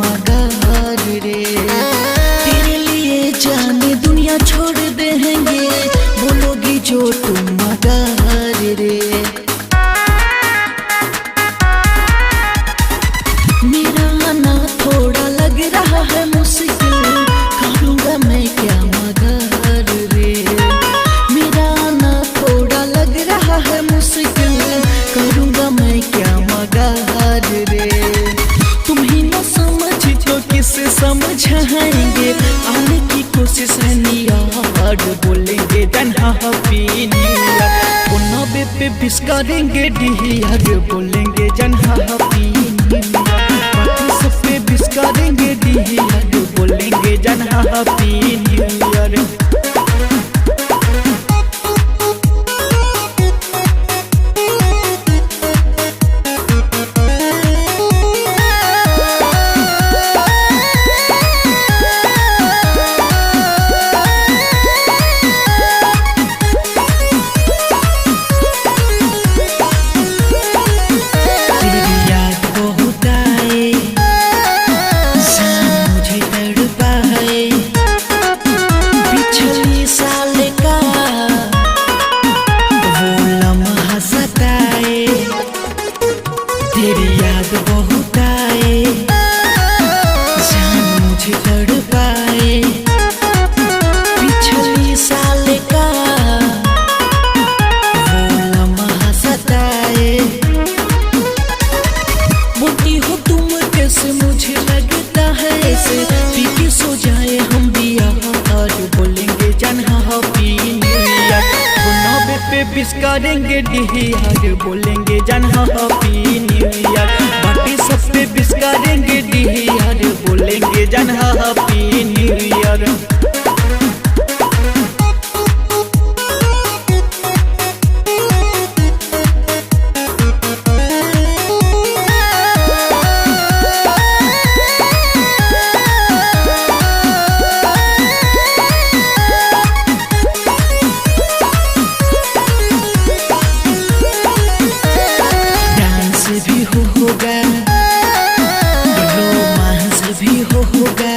मगार रे। तेरे लिए जाने दुनिया छोड़ देंगे, बोलोगी जो तुम मगार रे। मेरा आना थोड़ा लग रहा है मुश्किल, करूँगा मैं क्या मगार रे। मेरा आना थोड़ा लग रहा है मुश्किल, करूँगा मैं क्या मगार रे। तुम ही न समझ तो किसे समझाएंगे, आने की कोशिश है नियार, बोलेंगे जन्हा पीनिया। पुनबे पे विश करेंगे डिहियार, बोलेंगे जन्हा पीनिया। सब पे विश करेंगे डिहियार, बोलेंगे जन्हा पीनिया। तेरी याद बहुत आए, जान मुझे तड़पाए। पिछली साल का वो लम्हा सताए। बोलती हो तुम कैसे, मुझे लगता है ऐसे पी के सो जाए हम भी यार, बोलेंगे जन्हा पीनिया। पुनबे पे विश करेंगे डिहियार, बोलेंगे जन्हा पीनिया। बाकी सब पे विश करेंगे डिहियार, बोलेंगे जन्हा पीनिया। होगा रोमांस भी होगा,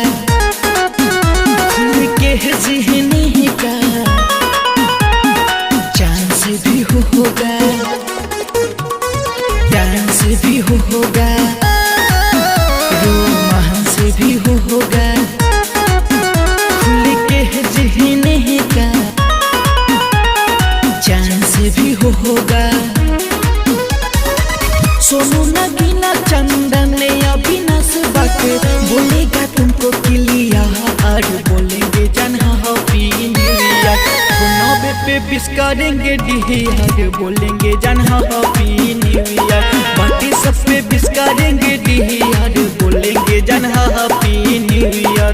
खुल के ज़िहनी का चांस भी होगा, डांस भी होगा, रोमांस भी होगा, खुल के ज़िहनी का चांस भी होगा। सोनू नगीना चंदन अविनाश बाटे, बोलेगा तुमको क्लियर, बोलेंगे जन्हा पीनिया। पुनबे पे विश करेंगे डिहियार, बोलेंगे जन्हा पीनिया। बाकी सब पे विश करेंगे डिहियार, बोलेंगे जन्हा पीनिया।